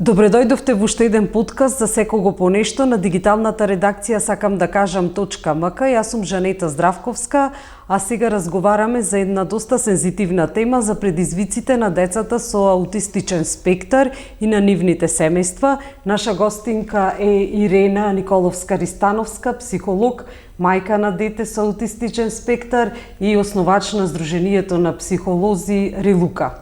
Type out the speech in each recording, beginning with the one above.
Добре дојдовте во уште еден подкаст за секого по нешто на дигиталната редакција сакам да кажам .мк. Јас сум Жанета Здравковска, а сега разговараме за една доста сензитивна тема за предизвиците на децата со аутистичен спектар и на нивните семејства. Наша гостинка е Ирена Николовска-Ристановска, психолог, мајка на дете со аутистичен спектар и основач на Сдруженијето на психолози Рилука.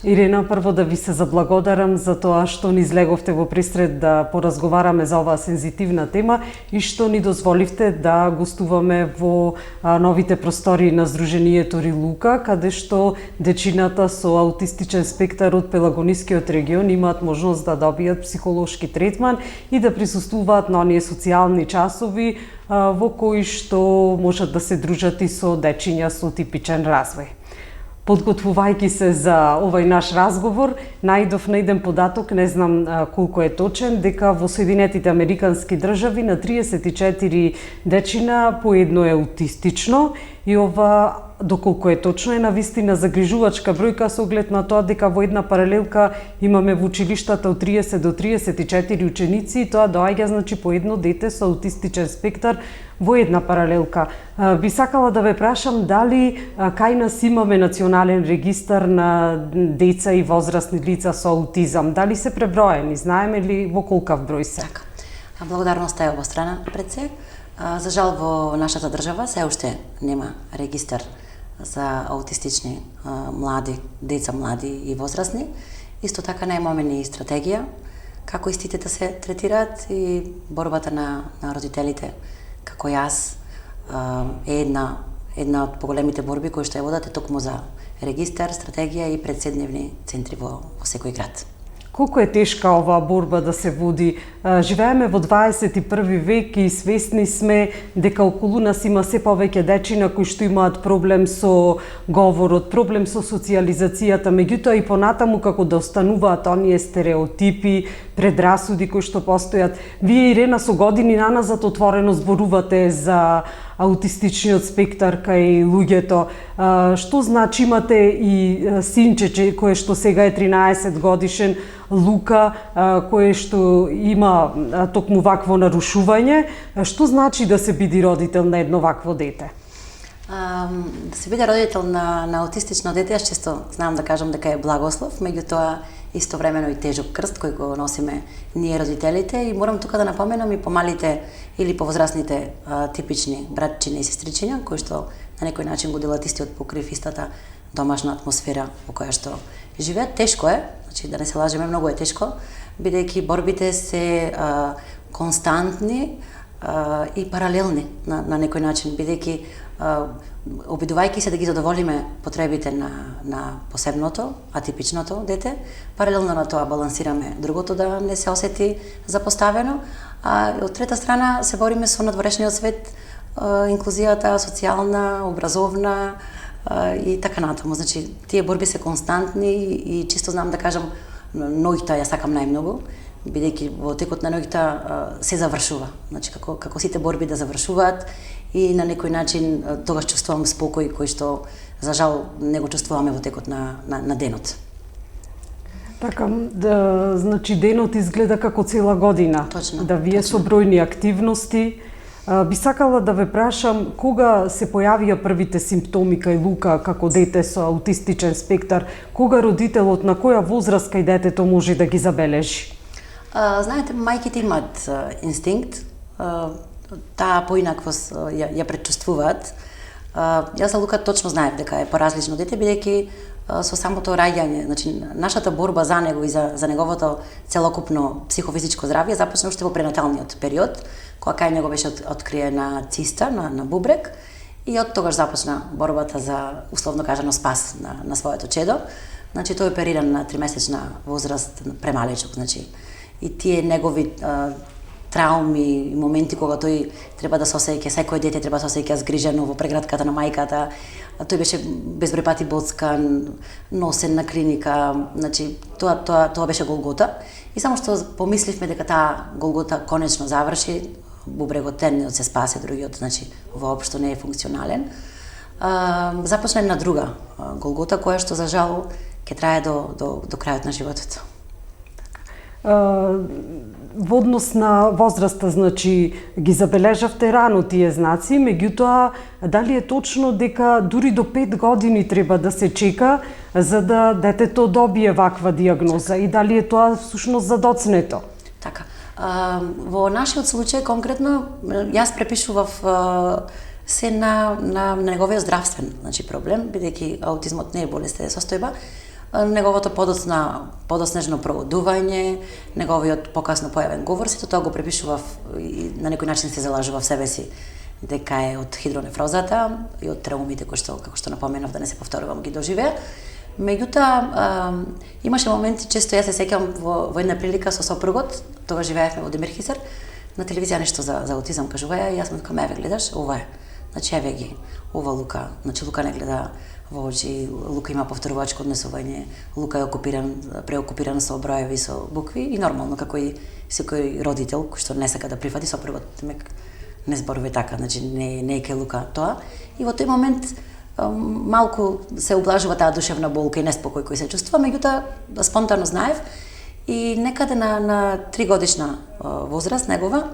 Ирена, прво да ви се заблагодарам за тоа што ни излеговте во пресред да поразговараме за оваа сензитивна тема и што ни дозволивте да гостуваме во новите простори на Сдруженијето Рилука, каде што дечината со аутистичен спектар од Пелагонискиот регион имаат можност да добијат психолошки третман и да присуствуваат на оние социјални часови во кои што можат да се дружат и со дечиња со типичен развој. Подготвувајќи се за овај наш разговор, најдов на еден податок, не знам колку е точен, дека во Соединетите Американски држави на 34 дечина по едно е аутистично и ова, доколку е точно, е навистина загрижувачка бројка со оглед на тоа дека во една паралелка имаме во училиштата од 30 до 34 ученици и тоа доаѓа значи по едно дете со аутистичен спектар во една паралелка. Би сакала да ве прашам дали кај нас имаме национален регистар на деца и возрастни лица со аутизам, дали се преброени, знаеме ли во колкав број се? Така. Благодарноста е обострана пред се. За жал во нашата држава се уште нема регистар за аутистични млади, деца млади и возрастни. Исто така немаме ни стратегија како истите да се третираат и борбата на родителите како јас е една од поголемите борби кои што ја водат е токму за регистар, стратегија и председневни центри во секој град. Колку е тешка оваа борба да се води? Живееме во 21 век и свесни сме дека околу нас има се повеќе дечина кои што имаат проблем со говорот, проблем со социјализацијата, меѓутоа и понатаму како да остануваат оние стереотипи, предрасуди кои што постојат. Вие, Ирена, со години наназад отворено зборувате за аутистичниот спектар кај луѓето. Што значи имате и синче кое што сега е 13 годишен, Лука, кое што има токму вакво нарушување. Што значи да се биде родител на едно вакво дете? Да се биде родител на аутистично дете, јас често знам да кажам дека е благослов, меѓутоа истовремено и тежок крст кој го носиме ние родителите и морам тука да напоменам и помалите или повозрастните типични братчиња и сестричиња кои што на некој начин го делат истиот покрив, истата домашна атмосфера во која што живеат. Тешко е, значи да не се лажеме, многу е тешко, бидејќи борбите се константни и паралелни на некој начин, бидејќи обидувајќи се да ги задоволиме потребите на посебното, атипичното дете, паралелно на тоа балансираме другото да не се осети запоставено, а од трета страна се бориме со надворешниот свет, инклузијата, социјална, образовна и така натаму. Значи, тие борби се константни и чисто знам да кажам, ноќта ја сакам најмногу, бидејќи во текот на ноќта се завршува. Значи, како сите борби да завршуваат и на некој начин тогаш чувствувам спокој кој што за жал не го чувствуваме во текот на денот. Така, значи денот изгледа како цела година. Точно. Да вие со бројни активности. Би сакала да ве прашам кога се појавија првите симптоми кај Лука како дете со аутистичен спектар, кога родителот на која возраст кај детето може да ги забележи? Знаете, мајките имаат инстинкт, таа поинаквост ја предчувствуваат. Јас за Лука точно знаев дека е поразлично дете, бидејќи со самото раѓање, значи нашата борба за него и за неговото целокупно психофизичко здравје започна уште во пренаталниот период, кога кај него беше откриена циста на бубрек и од тогаш започна борбата за, условно кажано, спас на своето чедо. Значи тој е опериран на 3-месечна возраст, премалечок, значи и тие негови трауми и моменти кога тој треба да се осеќа, секој дете треба да се осеќа згрижено во прегратката на мајката. Тој беше безброј пати боцкан, носен на клиника, значи тоа беше голгота. И само што помисливме дека таа голгота конечно заврши, бубрегот едниот се спасе, другиот значи воопшто не е функционален. Започна една друга голгота која што за жал ќе трае до крајот на животот. Во однос на возраста, значи, ги забележавте рано тие знаци, меѓутоа, дали е точно дека дури до 5 години треба да се чека за да детето добие ваква диагноза и дали е тоа всушност задоцнето? Така. Во нашиот случај конкретно, јас препишував се на неговиот здравствен, значи, проблем, бидејќи аутизмот не е болестна состојба, неговото подоснежно проводување, неговиот покасно појавен говор, сето тоа го препишував и на некој начин се залажував себе си дека е од хидронефрозата и од траумите кои што, како што напоменав, да не се повторувам, ги доживеа. Меѓутоа, имаше моменти, често јас се сеќавам во една прилика со сопругот, тогаш живеевме во Демирхисар, на телевизија нешто за аутизам кажуваја и јас му викам, еве гледаш, ова е. Значи, еве ги, ова Лука, значи Лука не гледа во очи, Лука има повторувачко однесување, Лука е преокупиран со броеви, со букви и нормално, како и секој родител кој што не сака да прифати сопругот, не зборува така, значи не е кај Лука тоа. И во тој момент малку се облажува таа душевна болка и неспокој кој се чувствува, меѓутоа спонтано знаев и некаде на 3 годишна возраст негова,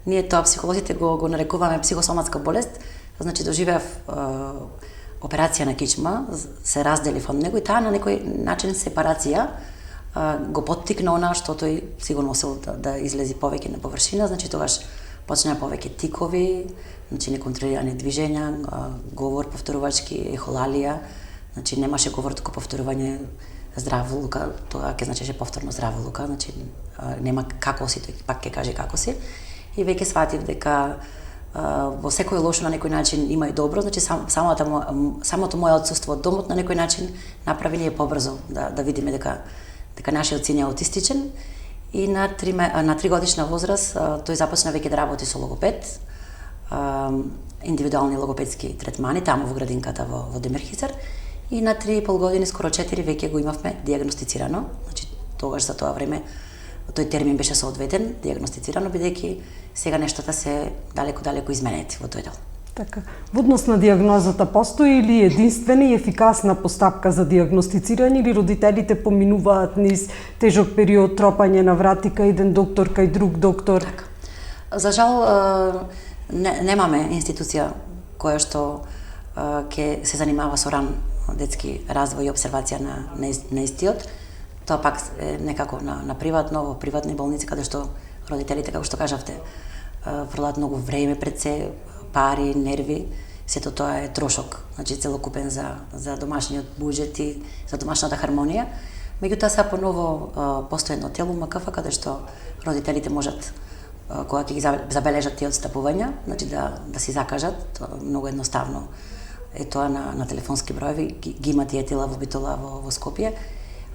ние тоа психолозите го нарекуваме психосоматска болест, значи доживеав операција на кичма, се разделив од него и таа на некој начин сепарација го поттикна она што тој сигурно сел да излези повеќе на површина, значи тогаш почнаа повеќе тикови, значи неконтролирани движења, говор повторувачки, ехолалија, значи немаше говор, туку повторување здраво Лука, тоа ќе значеше повторно здраво Лука, значи нема како си, тој пак ќе каже како си. И веќе сватив дека во секој лошо на некој начин има и добро, значи самото моје отсуство од домот на некој начин направи ние побрзо да видиме дека нашиот син е аутистичен и на 3 годишна возраст тој започна веќе да работи со логопед, индивидуални логопедски третмани таму во градинката во Демирхисар и на 3,5 години, скоро 4, веќе го имавме диагностицирано, значи тогаш за тоа време тој термин беше соодветен, диагностицирано, бидејќи сега нештата се далеку изменети во тој дел. Така. Во однос на диагнозата, постои ли единствена и ефикасна постапка за диагностицирање или родителите поминуваат низ тежок период тропање на врати кај еден доктор, кај друг доктор? Така. За жал, немаме институција која што ќе се занимава со ран детски развој и обсервација на истиот. Тоа пак е некако на приватно, во приватни болници, каде што родителите, како што кажавте, фрлаат многу време пред се, пари, нерви, сето тоа е трошок, значи целокупен за домашниот буџет и за домашната хармонија. Меѓутоа сега поново постои едно тело МКФ каде што родителите можат кога ќе ги забележат тие отстапувања, значи да си закажат, многу едноставно е тоа на телефонски броеви, ги има тие тела во Битола во Скопје.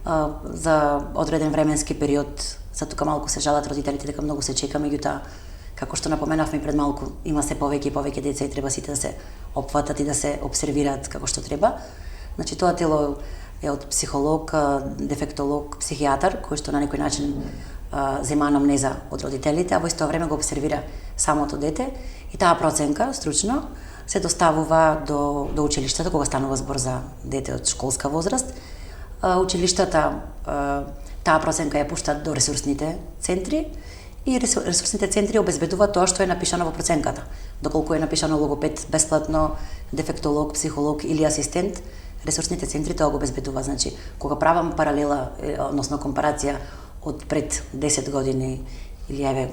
За одреден временски период, за тука малку се жалат родителите дека многу се чека, меѓутоа како што напоменавме пред малку, има се повеќе и повеќе деца и треба сите да се опфатат и да се обсервираат како што треба. Значи тоа тело е од психолог, дефектолог, психијатар, кој што на некој начин зема анамнеза од родителите, а во исто време го обсервира самото дете и таа проценка стручно се доставува до училиштата кога станува збор за дете од школска возраст. Училиштата таа проценка ја пуштат до ресурсните центри и ресурсните центри обезбедуваат тоа што е напишано во проценката. Доколку е напишано логопед бесплатно, дефектолог, психолог или асистент, ресурсните центри тоа го обезбедува. Значи, кога правам паралела, односно компарација од пред 10 години или еве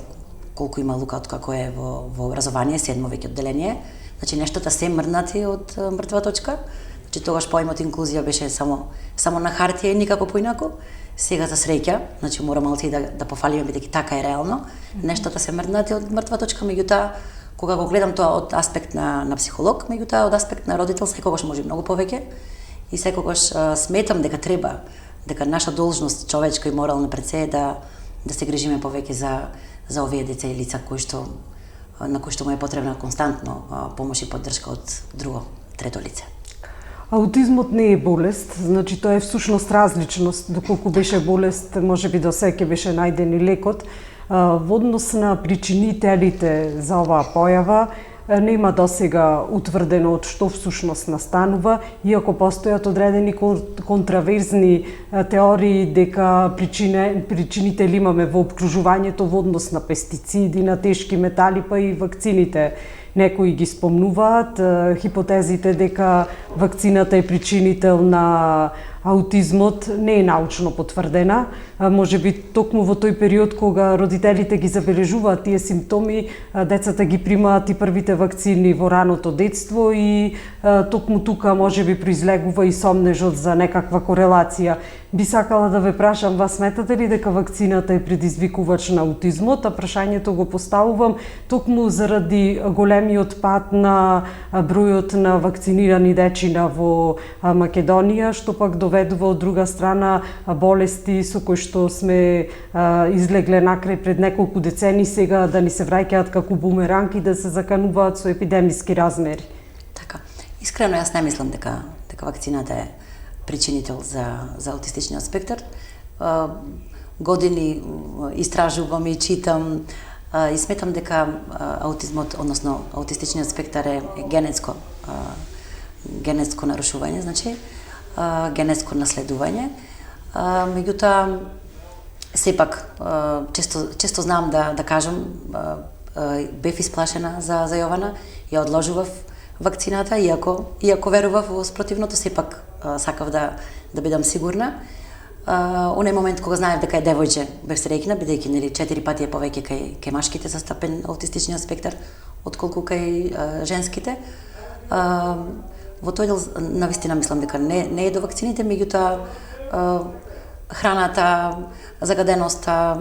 колку има Лука откако е во образование, 7 веќе одделение, значи нештата се мрднати од мртва точка. Значи тогаш поимот инклузија беше само на хартија и никако поинаку. Сега за среќа, значи мора малку да пофалиме бидејќи така е реално. Нештата се мрднати од мртва точка, меѓутоа кога го гледам тоа од аспект на психолог, меѓутоа од аспект на родител секогаш може многу повеќе и секогаш сметам дека наша должност човечка и морална пред се е да се грижиме повеќе за овие деца и лица на кои што му е потребна константно помош и поддршка од друго, трето лице. Аутизмот не е болест, значи тоа е всушност различност, доколку беше болест, можеби до сега ќе беше најден и лекот. Во однос на причинителите за оваа појава, нема досега утврдено од што всушност настанува, иако постојат одредени контраверзни теории дека причинители имаме во обкружувањето во однос на пестициди, на тешки метали, па и вакцините. Некои ги спомнуваат хипотезите дека вакцината е причинител на аутизмот не е научно потврдена. Може би токму во тој период кога родителите ги забележуваат тие симптоми, децата ги примаат и првите вакцини во раното детство и токму тука може би произлегува и сомнежот за некаква корелација. Би сакала да ве прашам, вас сметате ли дека вакцината е предизвикувач на аутизмот, а прашањето го поставувам токму заради големиот пат на бројот на вакцинирани дечина во Македонија, што пак доведува од друга страна болести со кои што сме излегле накрај пред неколку децени, сега да ни се враќаат како бумеранг и да се закануваат со епидемиски размери. Така. Искрено јас не мислам дека вакцината е причинител за аутистичниот спектар. Години истражувам и читам и сметам дека аутизмот, односно аутистичниот спектар е генетско нарушување, значи генетско наследување. Меѓутоа, сепак, често знам да кажам, бев исплашена за Јована, ја одложував вакцината, иако верував во спротивното, сепак сакав да бидам сигурна. Оној момент кога знаев дека е девојче, бев среќна, бидејќи 4 пати е повеќе кај машките застапен аутистичниот спектар отколку кај женските. Во тој дел навистина мислам дека не е до вакцините, меѓутоа храната, загаденоста,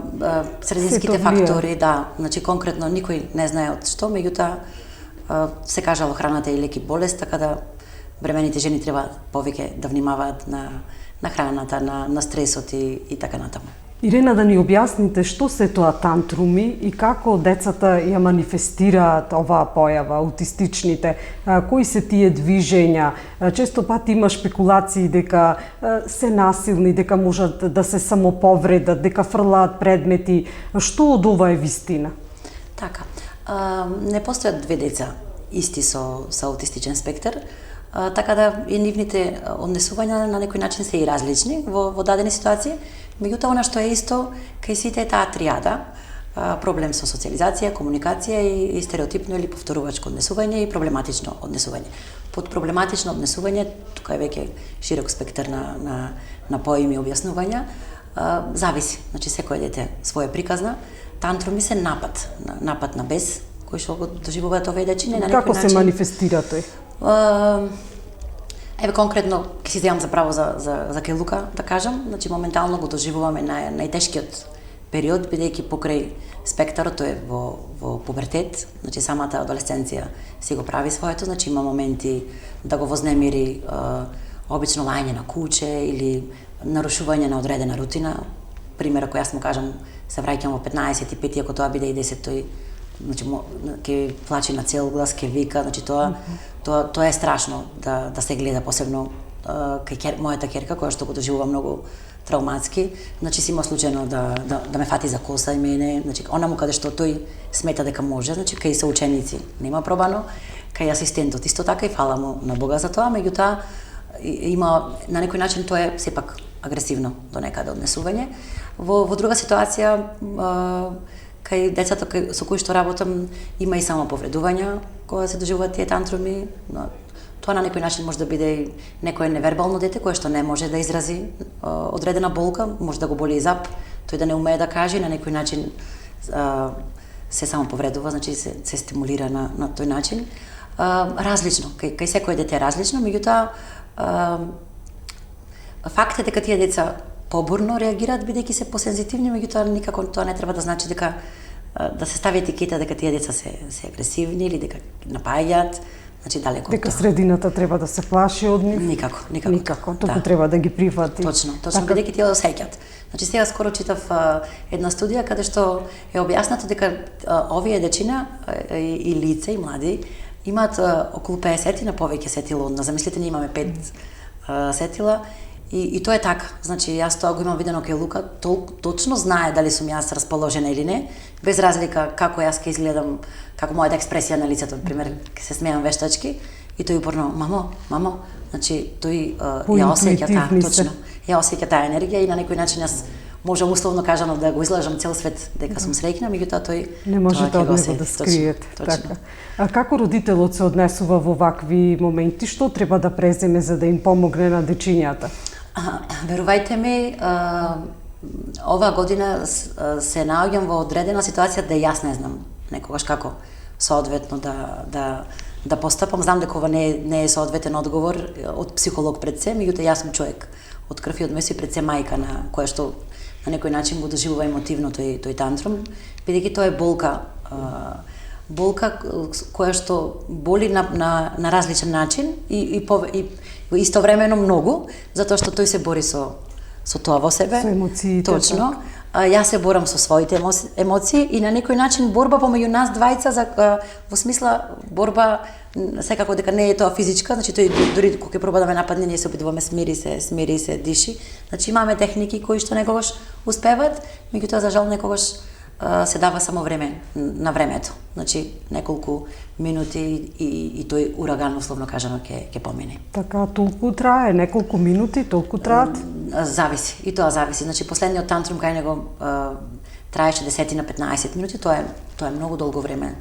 срединските фактори, да, значи конкретно никој не знае од што, меѓутоа се кажало храната е леки болест, така да бремените жени треба повеќе да внимаваат на храната, на стресот и така натаму. Ирена, да ни објасните што се тоа тантруми и како децата ја манифестираат оваа појава, аутистичните, кои се тие движења? Често пати има шпекулации дека се насилни, дека можат да се самоповредат, дека фрлаат предмети. Што од ова е вистина? Така, не постојат две деца исти со аутистичен спектар, така да и нивните однесувања на некој начин се и различни во дадени ситуации. Меѓутоа, она што е исто, кај сите е таа тријада, проблем со социализација, комуникација и стереотипно или повторувачко однесување и проблематично однесување. Под проблематично однесување, тука е веќе широк спектар на поими и објаснувања, зависи. Значи, секој дете своје приказна. Тантруми се напад на бес, кој што го доживуваат овие дечине на некој начин. Како се манифестира тој? Еве конкретно ќе си земам за право за Келука, да кажам, значи моментално го доживуваме најтешкиот период, бидејќи покрај спектарот тој е во пубертет, значи самата адолесценција си го прави своето, значи има моменти да го вознемири обично лајање на куче или нарушување на одредена рутина. Пример, ако јас му кажам се враќам во 15:05, ако тоа биде и 10, тој значи ќе плаче на цел глас, ќе вика, значи тоа е страшно да се гледа, посебно кај мојата ќерка која што го доживува многу травматски, значи си има случајно да ме фати за коса и мене, значи онаму каде што тој смета дека може, значи кај соученици нема пробано, кај асистентот исто така и фала му на Бога за тоа, меѓутоа има на некој начин тоа е сепак агресивно до некаде однесување. Во друга ситуација кај децата со кои што работам има и самоповредувања кога се доживуваат тие тантруми. Тоа на некој начин може да биде и некое невербално дете кое што не може да изрази одредена болка, може да го боли и зап, тој да не умее да каже, на некој начин се самоповредува, значи се стимулира на тој начин. Различно, кај секој дете е различно, меѓутоа факт е дека тие деца побурно реагираат бидејќи се посензитивни, меѓутоа никако тоа не треба да значи дека да се стави етикета дека тие деца се агресивни или дека напаѓаат, значи далеко. Дека средината треба да се плаши од нив? Никако. Туку треба да ги прифати. Точно, бидејќи тие осеќаат. Значи сега скоро читав една студија каде што е објаснато дека овие дечина и лица и млади имаат околу 50 на повеќе сетила од нас. Замислете, ние имаме 5 сетила И тоа е така. Значи, јас тоа го имам видено кај Лука, точно знае дали сум јас расположена или не, без разлика како јас ќе изгледам, како мојата експресија на лицето, пример, ќе се смеам вештачки, и тој упорно, мамо, значи, тој ја осеќа таа, точно, ја осеќа таа енергија и на некој начин јас можам условно кажано да го излажам цел свет дека сум среќна, меѓутоа тој не можете од него да скриете. Така. А како родителот се однесува во вакви моменти? Што треба да преземе за да им помогне на дечињата? Верувајте ми, оваа година се наоѓам во одредена ситуација да јас не знам некогаш како соодветно да постапам. Знам дека ова не е соодветен одговор од психолог пред се, меѓутоа јас сум човек од крв и од месо и пред се мајка на која што на некој начин го доживува емотивно тој тантрум, бидејќи тоа е болка која што боли на различен начин и истовремено многу, затоа што тој се бори со тоа во себе. Со емоциите. Точно. Јас се борам со своите емоции и на некој начин борба помеѓу нас двајца во смисла борба секако дека не е тоа физичка, значи тој дури кога ќе проба да ме нападне, ние се обидуваме смири се, диши. Значи имаме техники кои што некогаш успеваат, меѓутоа за жал некогаш се дава само време на времето. Значи неколку минути и тој ураган условно кажано ќе помине. Така толку трае, неколку минути, толку траат? Зависи, и тоа зависи. Значи последниот тантрум кај него траеше 10 на 15 минути, тоа е многу долго време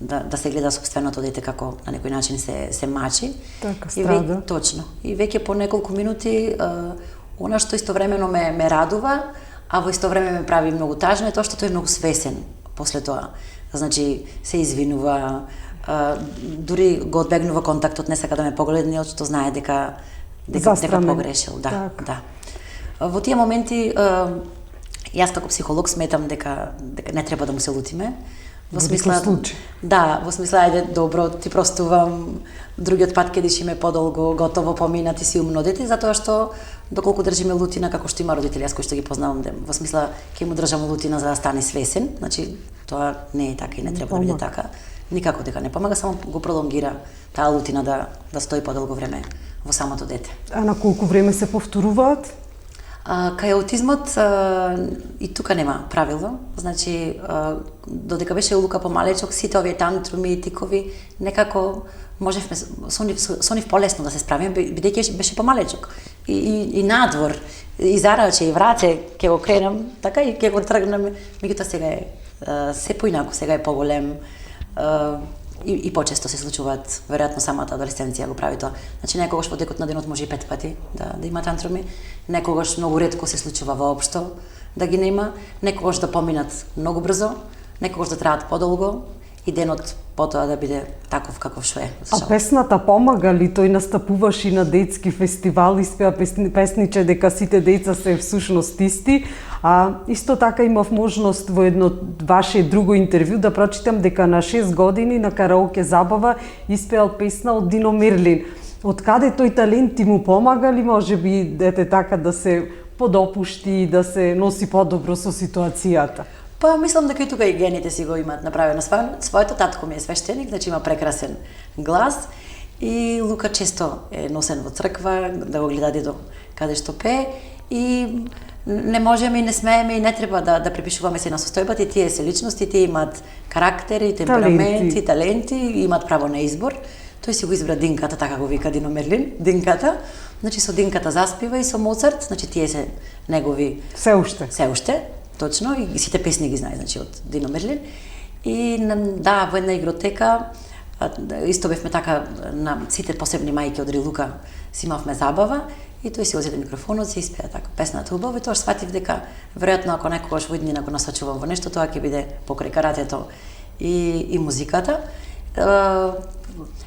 да се гледа собственото дете како на некој начин се мачи. Така страда. Точно. И веќе по неколку минути она што истовремено ме радува, а во исто време ме прави многу тажно е тоа што тој е многу свесен после тоа. Значи се извинува, дури го одбегнува контактот, не сака да ме погледне, што знае дека погрешил. Да. Во тие моменти јас како психолог сметам дека не треба да му се лутиме. Во смисла, во смисла, ајде, добро, ти простувам, другиот пат ќе дишиме подолго, готово, помина, ти си умно дете, затоа што доколку држиме лутина, како што има родители, јас кои што ги познавам, во смисла, ќе му држам лутина за да стане свесен, значи, тоа не е така и не треба да биде така. Никако дека не помага, само го пролонгира таа лутина да стои подолго време во самото дете. А на колку време се повторуваат? Кај аутизмот и тука нема правило, значи додека беше Лука помалечок, сите овие тантруми и тикови некако можевме со нив полесно да се справиме, бидејќи беше помалечок. И надвор, и зараче, и врате, ќе го кренам, така и ќе го тргнам, меѓутоа сега е се поинаку, сега е поголем, и почесто се случуваат, веројатно самата адолесценција го прави тоа. Значи некогаш во текот на денот може и 5 пати да има тантруми, некогаш многу ретко се случува воопшто да ги нема, некогаш да поминат многу брзо, некогаш да траат подолго и денот потоа да биде таков каков што е. А песната помага ли? Тој настапуваш и на детски фестивал, испеа песниче дека сите деца се всушност исти, а исто така имав можност во едно ваше друго интервју да прочитам дека на 6 години на караоке забава испеал песна од Дино Мерлин. Од каде тој талент ти му помага ли, може би, дете така да се подопушти и да се носи подобро со ситуацијата? Па мислам дека и тука и гените си го имаат направено. Своето татко ми е свештеник, значи има прекрасен глас и Лука често е носен во црква да го гледа дедо каде што пее и не можеме и не смееме и не треба да припишуваме се на состојбата и тие се личности, тие имаат карактери, темпераменти, таленти, имаат право на избор. Тој си го избра динката, така го вика Дино Мерлин, динката. Значи со динката заспива и со Моцарт, значи тие се негови Се уште. Точно, и сите песни ги знае, значи, од Дино Мерлин. И, да, во една игротека, исто бевме така, на сите посебни мајки од Рилука си имавме забава, и тој си озеде микрофонот, си испеа така песната убаво, и тоа сватив дека, веројатно, ако некогаш во иднина го насочувам во нешто, тоа ќе биде покрај каратето и музиката.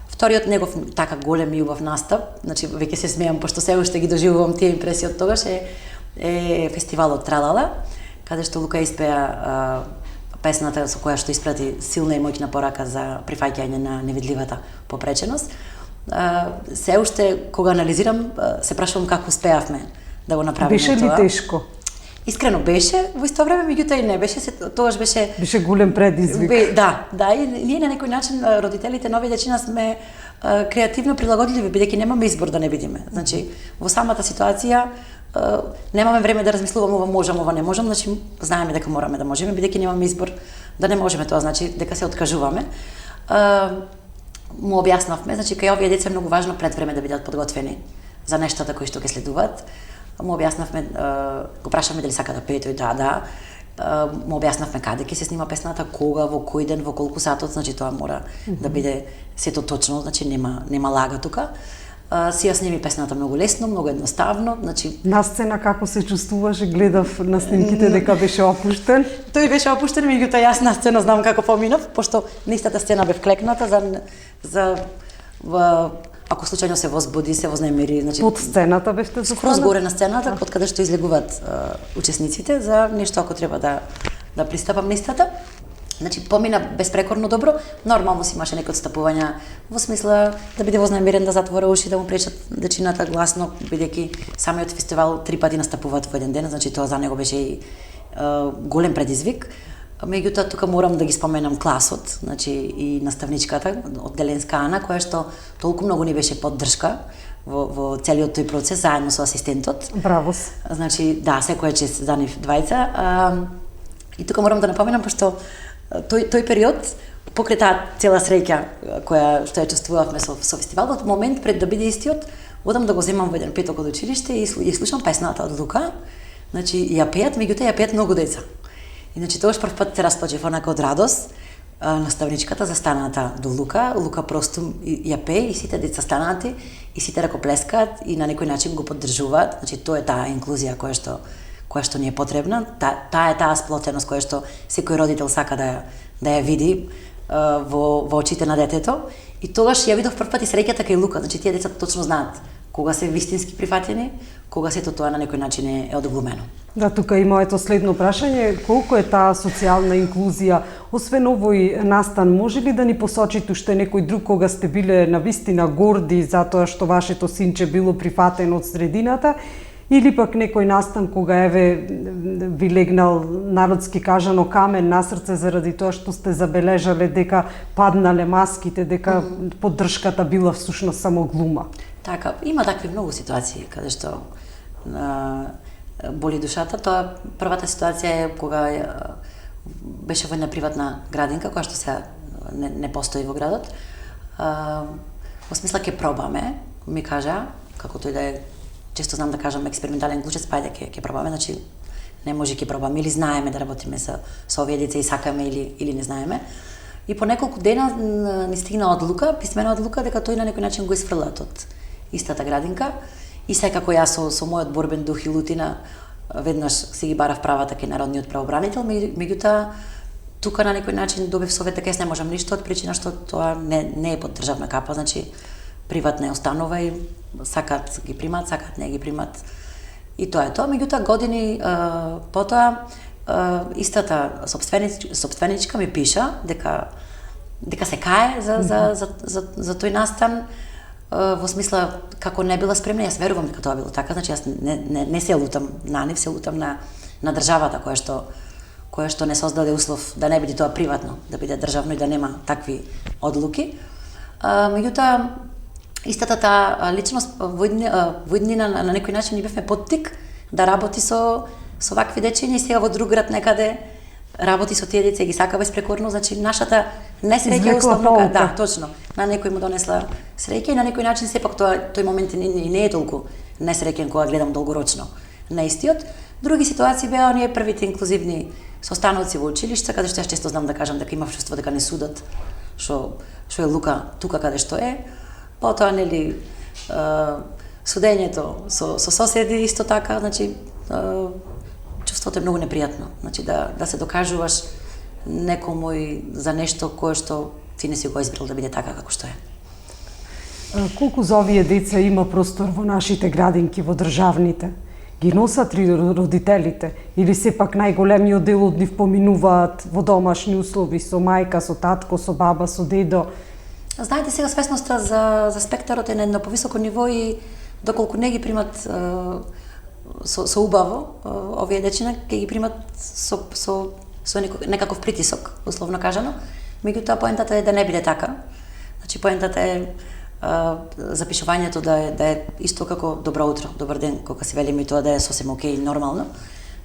Вториот негов така голем и убав настап, значи, веќе се смеам, пошто се уште ги доживувам тие импресии од тогаш, е фестивалот Тралала, каде што Лука испеа песната со која што испрати силна и моќна порака за прифаќање на невидливата попреченост. Се уште кога анализирам, се прашувам како успеавме да го направиме тоа. Беше ли тешко? искрено беше, во исто време меѓутоа и не беше, тогаш беше Беше голем предизвик. Да, и ние на некој начин родителите нови дечина сме креативно прилагодливи, бидејќи немаме избор да не бидеме. Значи, во самата ситуација немаме време да размислуваме ова можам, ова не можам, значи знаеме дека мораме да можеме, бидејќи немаме избор да не можеме, тоа значи дека се откажуваме. Му објаснавме, значи кај овие деца е многу важно пред време да бидат подготвени за нештата кои што ќе следуваат. Му објаснавме, го прашавме дали сака да пее, тој да. Му објаснавме каде ќе се снима песната, кога, во кој ден, во колку сатот, значи тоа мора да биде сето точно, значи нема лага тука. Си ја сними песната многу лесно, многу едноставно, значи На сцена како се чувствуваше, гледав на снимките дека беше опуштен. Тој беше опуштен, меѓутоа јас на сцена знам како поминав, пошто на истата сцена бев клекната ако случајно се возбуди, се вознемири, значи Под сцената бевте скроз застанати? горе на сцената, од каде што излегуваат учесниците за нешто ако треба да пристапам на истата. Значи помина безпрекорно добро, нормално си имаше некои отстапувања во смисла да биде вознемирен, да затвори уши, да му пречат дечината гласно, бидејќи самиот фестивал 3 пати настапуваат во еден ден, значи тоа за него беше и голем предизвик. Меѓутоа тука морам да ги споменам класот, значи и наставничката од Деленска Ана, која што толку многу ни беше поддршка во целиот тој процес заедно со асистентот. Браво. Значи да, секоја чест за нив двајца. И тука морам да напоменам пошто тој период покрај таа цела среќа која што ја чувствувавме со фестивалот, момент пред да биде истиот, одам да го земам во еден петок од училиште и слушам песната од Лука. Значи ја пеат, меѓутоа ја пеат многу деца. И значи тогаш прв пат се расплачев онака од радост. Наставничката застаната до Лука, Лука просто ја пее и сите деца станати и сите ракоплескаат и на некој начин го поддржуваат. Значи тоа е таа инклузија која што ни е потребна, таа е таа сплотеност која што секој родител сака да ја види во очите на детето. И тогаш ја видов прв пат и среќата кај Лука, значи тие деца точно знаат кога се вистински прифатени, кога сето тоа на некој начин е одглумено. Да, тука и моето следно прашање, колку е таа социјална инклузија, освен овој настан, може ли да ни посочите уште некој друг кога сте биле навистина горди затоа што вашето синче било прифатено од средината, или пак некој настан кога еве ви легнал народски кажано камен на срце заради тоа што сте забележале дека паднале маските, дека поддршката била всушност само глума? Така, има такви многу ситуации каде што боли душата. Тоа првата ситуација е кога беше во една приватна градинка која што сега не постои во градот. Во смисла ќе пробаме, ми кажа, како тој да е, често знам да кажам експериментален глучец, па ајде ќе пробаме, значи не може ќе пробаме или знаеме да работиме со овие деца и сакаме или не знаеме. И по неколку дена ни стигна одлука, писмена одлука дека тој на некој начин го исфрлат од истата градинка. И секако јас со мојот борбен дух и лутина веднаш си ги барав правата кај народниот правобранител, меѓутоа тука на некој начин добив совет дека јас не можам ништо од причина што тоа не е под државна капа, значи приватна е установа и сакаат ги примат, сакаат не ги примат. И тоа е тоа, меѓутоа години потоа истата собственичка ми пиша дека се кае за тој настан, во смисла како не била спремна, јас верувам дека тоа било така, значи јас не се лутам на нив, се лутам на државата која што не создаде услов да не биде тоа приватно, да биде државно и да нема такви одлуки. Меѓутоа истата таа личност во иднина на некој начин ни бевме поттик да работи со вакви дечиња и сега во друг град некаде работи со тие деца и ги сака безпрекорно, значи нашата несреќа условно, да, точно. На некој му донесла среќа и на некој начин сепак тој момент не е толку несреќен кога гледам долгорочно на истиот. Други ситуации беа оние првите инклузивни состаноци во училиште, каде што јас често знам да кажам дека имав чувство дека не судат што е Лука тука каде што е. Потоа нели судењето со соседи исто така, значи чувството е многу непријатно, значи да се докажуваш некому за нешто кое што ти не си го избрал да биде така како што е. Колку за овие деца има простор во нашите градинки, во државните? Ги носат ли родителите? Или сепак најголемиот дел од нив поминуваат во домашни услови со мајка, со татко, со баба, со дедо? Знаете, сега свесноста за спектарот е на едно повисоко ниво и доколку не ги примат со убаво овие дечина ќе ги примат со некаков притисок, условно кажано. Меѓутоа поентата е да не биде така. Значи поентата е запишувањето да е исто како добро утро, добар ден, кога се велиме, тоа да е сосем окей, нормално.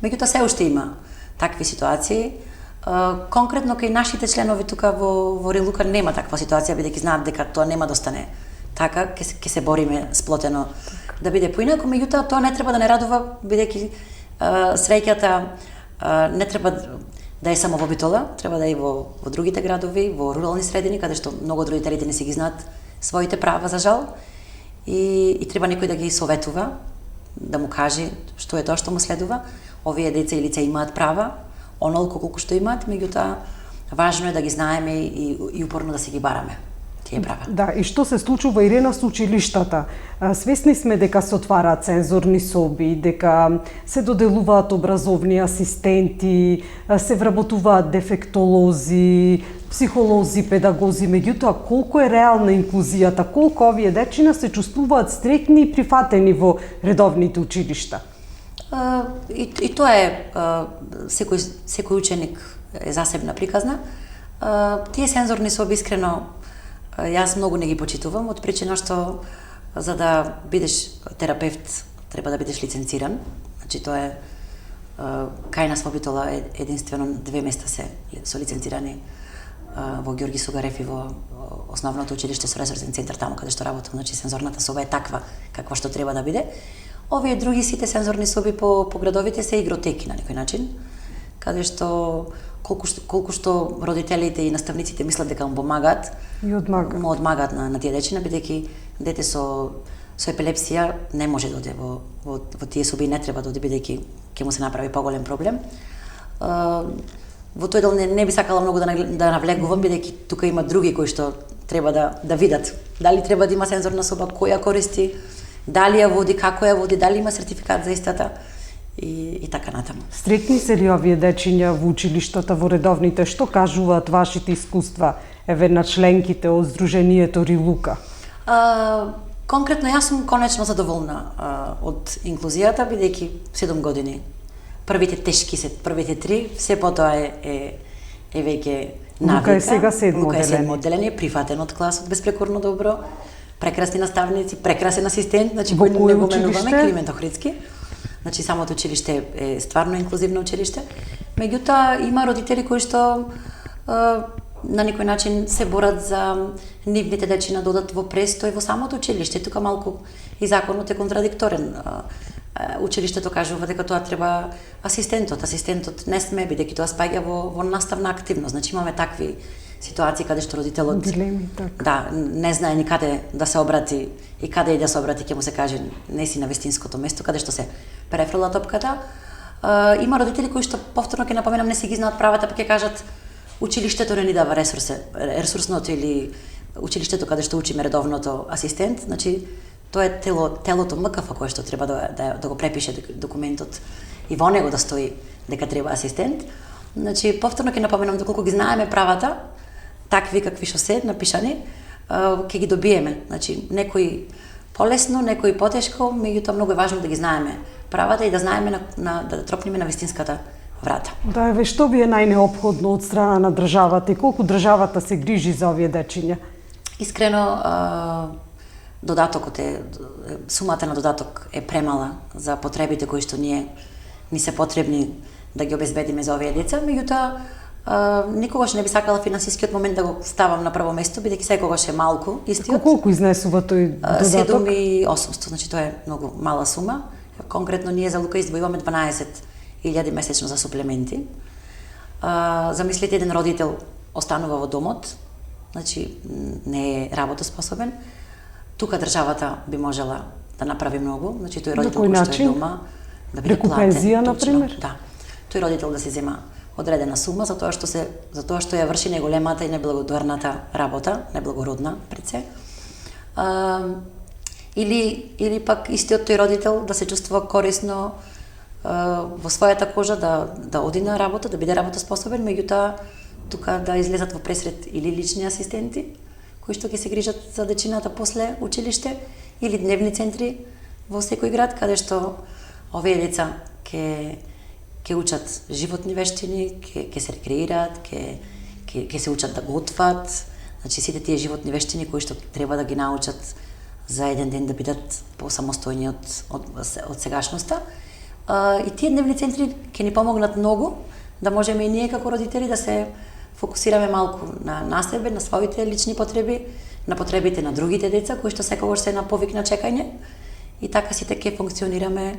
Меѓутоа се уште има такви ситуации. Конкретно кај нашите членови тука во Рилука нема таква ситуација, бидејќи знаат дека тоа нема да остане така, ќе се бориме сплотено да биде поинаку, меѓутоа тоа не треба да не радува, бидејќи среќата не треба да е само во Битола, треба да е и во другите градови, во рурални средини, каде што многу од родителите не си ги знаат своите права, за жал, и треба некој да ги советува, да му каже што е тоа што му следува. Овие деца и лица имаат права, онолку колку што имаат, меѓутоа важно е да ги знаеме и упорно да си ги бараме тие права. Да, и што се случува, Ирена, со училиштата? Свесни сме дека се отвараат цензорни соби, дека се доделуваат образовни асистенти, се вработуваат дефектолози, психолози, педагози, меѓутоа колку е реална инклузијата, колку овие дечина се чувствуваат среќни и прифатени во редовните училишта? И тоа е, секој ученик е засебна приказна. Тие цензорни соби, искрено, јас многу не ги почитувам, од причина што за да бидеш терапевт треба да бидеш лиценциран. Значи тоа е кај нас во Битола единствено 2 места се со лиценцирани, во Ѓорги Сугарев и во основното училиште со ресурсен центар, таму каде што работам. Значи цензорната соба е таква каква што треба да биде. Овие други сите цензорни соби по градовите се игротеки на некој начин, каде што колку што родителите и наставниците мислат дека му помагаат, му одмагаат на тие дечина, бидејќи дете со епилепсија не може да оде во тие соби, не треба да оде, бидејќи ќе му се направи поголем проблем. Во тој дел не би сакала многу да навлегувам, бидејќи тука има други кои што треба да видат дали треба да има цензорна соба, која користи, дали ја води, како ја води, дали има сертификат за истата и така натаму. Стрекни се ли овие дечиња во училиштата, во редовните? Што кажуваат вашите искуства, еве на членките од Сдруженијето Рилука? Конкретно јас сум конечно задоволна од инклузијата, бидејќи 7 години. Првите тешки се, првите 3, се потоа е веќе навика. Лука е сега 7 одделение, прифатен од класот, безпрекорно добро, прекрасни наставници, прекрасен асистент, значи кој не го менуваме, Климент Охридски. Значи самото училиште е стварно инклузивно училиште. Меѓутоа има родители кои што на некој начин се борат за нивните дечина да одат во престој во самото училиште. Тука малку и законот е контрадикторен. Училиштето кажува дека тоа треба асистентот. Асистентот не сме, бидејќи тоа спаѓа во наставна активност. Значи имаме такви ситуации каде што родителот не знае ни каде да се обрати и каде и да се обрати, ќе му се каже не си на вистинското место каде што се префрла топката. Има родители кои што повторно ќе напоменам не си ги знаат правата, па ќе кажат училиштето не ни дава ресурсното или училиштето каде што учиме редовното асистент. Значи тоа е телото МКФ кое што треба да го препише документот и во него да стои дека треба асистент. Значи повторно ќе напоменам доколку ги знаеме правата, такви какви што се напишани, ќе ги добиеме. Значи некои полесно, некои потешко, меѓутоа многу е важно да ги знаеме правата и да знаеме да тропнеме на вистинската врата. Да, еве што ви е најнеопходно од страна на државата и колку државата се грижи за овие дечиња? Искрено, додатокот сумата на додаток е премала за потребите кои што ни се потребни да ги обезбедиме за овие деца, меѓутоа никогаш не би сакала финансискиот момент да го ставам на прво место, бидејќи секогаш е малку истиот. Колку изнесува тој додаток? 7.800, значи тоа е многу мала сума. Конкретно ние за Лука издвојуваме 12.000 месечно за суплементи. Замислете, еден родител останува во домот, значи не е работоспособен. Тука државата би можела да направи многу, значи тој родител кој што е дома да биде платен. Преку пензија, например? Да. Тој родител да се зема одредена сума за тоа што ја врши неголемата и неблагодарната работа, неблагородна пред се. Или пак истиот тој родител да се чувствува корисно во својата кожа, да оди на работа, да биде работоспособен, меѓутоа тука да излезат во пресред или лични асистенти кои што ќе се грижат за дечината после училиште или дневни центри во секој град каде што овие деца ќе учат животни вештини, ќе се рекреираат, ќе се учат да готват, значи сите тие животни вештини кои што треба да ги научат за еден ден да бидат посамостојни од сегашноста. И тие дневни центри ќе ни помогнат многу да можеме и ние како родители да се фокусираме малку на себе, на своите лични потреби, на потребите на другите деца кои што секогаш се на повик на чекање и така сите ќе функционираме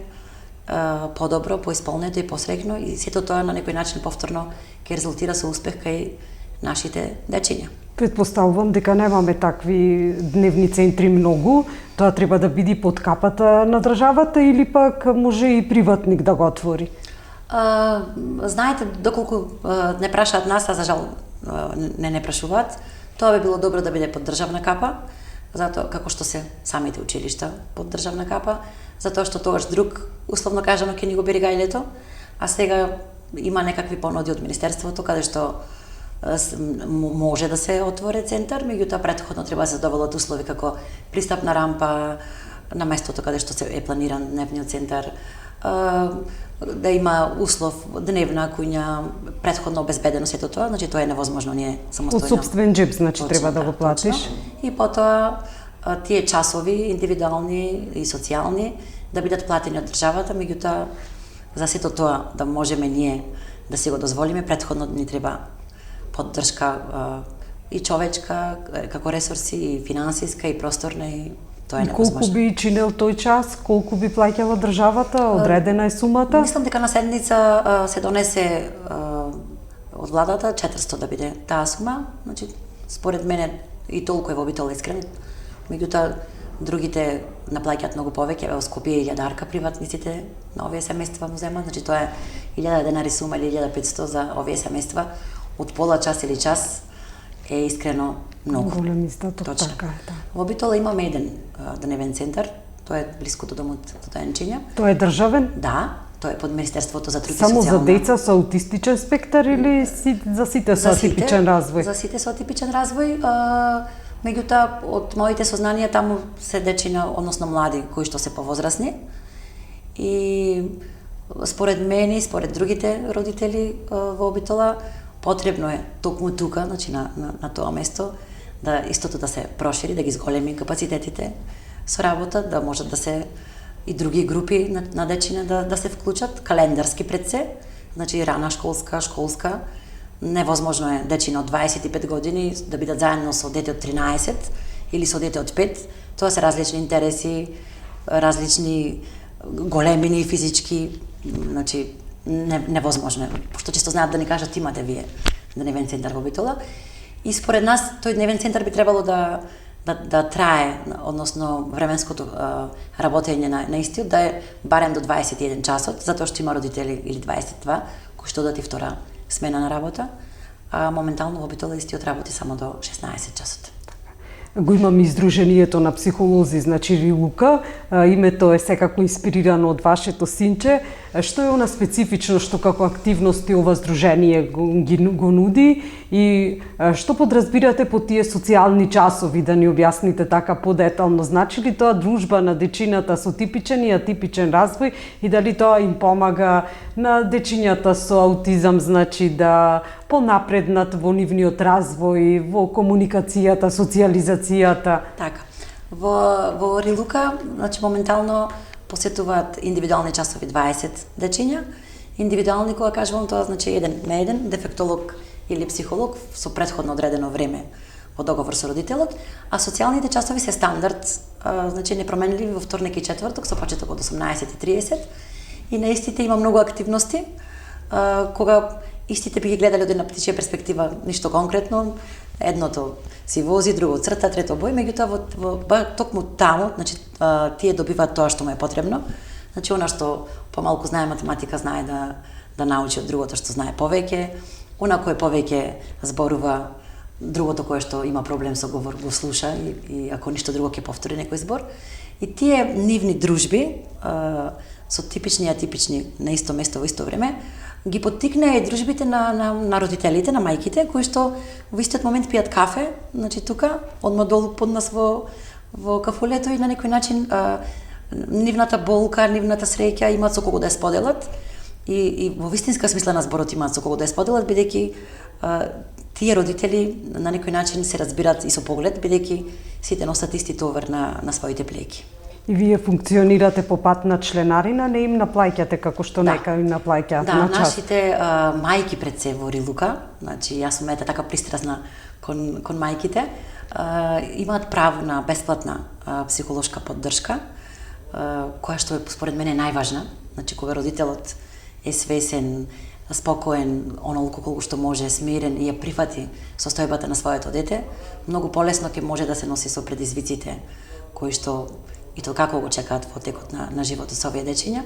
подобро, поисполнето и посрекно и сето тоа на некој начин повторно ќе резултира со успех кај нашите дечиња. Предпоставувам дека немаме такви дневни центри многу, тоа треба да биде под капата на државата или пак може и приватник да го отвори? Знаете, доколку не прашаат нас, а за жал не прашуваат, тоа би било добро да биде под државна капа, затоа како што се самите училишта под државна капа, затоа што тогаш друг, условно кажано, ќе ни го бери гајлето, а сега има некакви понуди од Министерството каде што може да се отвори центар, меѓутоа претходно треба да се задоволат услови како пристапна рампа на местото каде што се е планиран дневниот центар, да има услов дневна куња, претходно обезбедено сето тоа, значи тоа е невозможно ние самостојно. Од сопствен джеб, значи точно, треба да го платиш. Точно. И потоа тие часови индивидуални и социјални да бидат платени од државата, меѓутоа за сето тоа да можеме ние да си го дозволиме, претходно ни треба поддршка и човечка како ресурси, и финансиска, и просторна, и тоа е невозможно. Колку би чинел тој час, колку би плаќала државата, одредена е сумата? Мислам дека на седница се донесе од владата 400 да биде таа сума, значи според мене и толку е во Битола искрен, меѓутоа другите наплаќаат многу повеќе, во Скопје 1000 приватниците на овие семејства му земат, значи тоа е 1000 денари сума или 1500 за овие семејства, од пола час или час е искрено многу. Голем истаток, така е, да. Во Битола имаме еден дневен центар, тоа е блиску до домот Дојанчиња. Тоа е државен? Да, тоа е под Министерството за труд и Само социјална. за деца со аутистичен спектар или за сите со атипичен развој? За сите со атипичен развој, меѓутоа од моите сознанија таму се дечиња, односно млади кои што се повозрасни. И според мене и според другите родители во Битола потребно е токму тука, значи на тоа место, да истото да се прошири, да ги зголеми капацитетите со работа, да можат да се и други групи на дечиња да се вклучат, календарски пред се, значи рана школска, невозможно е дечиња од 25 години да бидат заедно со дете од 13 или со дете од 5, тоа се различни интереси, различни големини физички, значи невозможно е, пошто често знаат да ни кажат имате вие дневен центар во Битола. И според нас тој дневен центар би требало да трае, односно временското работење на истиот да е барем до 21 часот, затоа што има родители или 22 кои што одат и втора смена на работа, а моментално во Битола истиот работи само до 16 часот. Го имам издруженијето на психолози, значи Рилука, името е секако инспирирано од вашето синче. Што е она специфично што како активности ова здружение го нуди и што подразбирате по тие социјални часови, да ни објасните така подетално? Значи ли тоа дружба на дечината со типичен и атипичен развој и дали тоа им помага на дечињата со аутизам, значи да понапреднат во нивниот развој, во комуникацијата, социјализацијата? Така. Во Рилука, значи моментално посетуваат индивидуални часови 20 дечиња. Индивидуални, кога кажувам тоа, значи еден на еден, дефектолог или психолог со претходно одредено време во договор со родителот, а социјалните часови се стандард, значи непроменливи во вторник и четврток со почеток од 18:30 и на истите има многу активности, кога истите би ги гледале од една птичја перспектива, ништо конкретно, едното си вози, друго црта, трето бој, меѓутоа токму таму, значи тие добиваат тоа што му е потребно. Значи она што помалку знае математика знае да научи од другото што знае повеќе, она кој повеќе зборува, другото кое што има проблем со говор го слуша и ако ништо друго ќе повтори некој збор. И тие нивни дружби со типични и атипични на исто место во исто време ги поттикне и дружбите на родителите, на мајките, кои што во истиот момент пијат кафе, значи тука, одма долу под нас во кафулето и на некој начин нивната болка, нивната среќа имаат со кого да ја споделат и во вистинска смисла на зборот имаат со кого да ја споделат, бидејќи тие родители на некој начин се разбират и со поглед, бидејќи сите носат исти товар на своите плеки. И вие функционирате по пат на членарина, не им наплаќате како што нека им наплаќаат на час? Нашите мајки пред се во Рилука, значи јас сум така пристрасна кон мајките, имаат право на бесплатна психолошка поддршка, која што според мене е најважна. Значи кога родителот е свесен, спокоен, онолку колку што може, смирен и ја прифати состојбата на своето дете, многу полесно ќе може да се носи со предизвиците кои што и тоа како го чекаат во текот на животот со овие дечиња.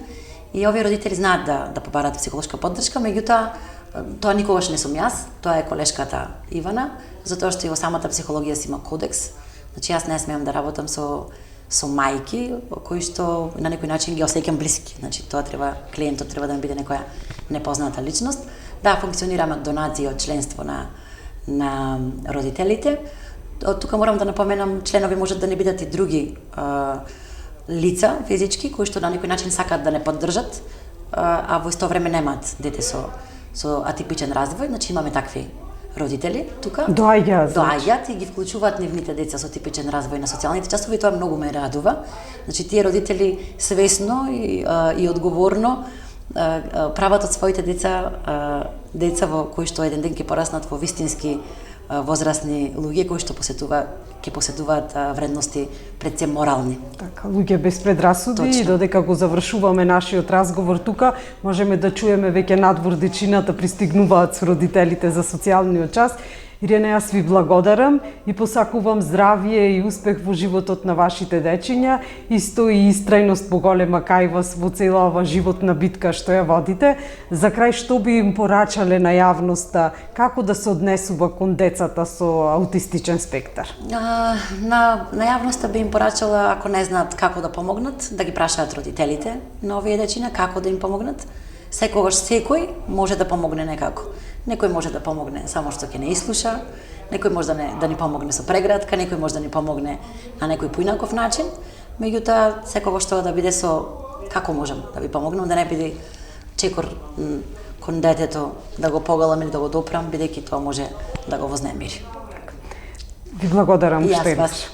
И овие родители знаат да побарат психолошка поддршка, меѓутоа тоа никогаш не сум јас, тоа е колешката Ивана, затоа што и во самата психологија си има кодекс. Значи јас не смеам да работам со мајки кои што на некој начин ги осеќам блиски. Значи клиентот треба да ми биде некоја непозната личност. Да, функционираме донации од членство на родителите. Од тука морам да напоменам, членови можат да не бидат и други лица физички кои што на некој начин сакаат да не поддржат, а во исто време немаат дете со атипичен развој. Значи имаме такви родители тука. Доаѓаат и ги вклучуваат нивните деца со типичен развој на социјалните часови и тоа многу ме радува. Значи тие родители свесно и одговорно прават од своите деца во кои што еден ден ќе пораснат во вистински возрастни луѓе кои што ќе поседуваат вредности пред се морални. Така, луѓе без предрасуди. Точно. И додека го завршуваме нашиот разговор тука, можеме да чуеме веќе надвор дечината пристигнуваат со родителите за социјалниот час. Ирене, јас ви благодарам и посакувам здравје и успех во животот на вашите дечиња, исто и истрајност поголема кај вас во цела ова животна битка што ја водите. За крај, што би им порачале на јавноста, како да се однесува кон децата со аутистичен спектар? На јавноста би им порачала, ако не знаат како да помогнат, да ги прашаат родителите на овие дечиња како да им помогнат. Секогаш секој може да помогне некако. Некој може да помогне само што ќе не ислуша, некој може да ни помогне со прегратка, некој може да ни помогне на некој поинаков начин, меѓутоа секогаш тоа да биде со како можам да ви помогнам, да не биде чекор кон детето да го погалам или да го допрам, бидејќи тоа може да го вознемири. Ви благодарам што имаш.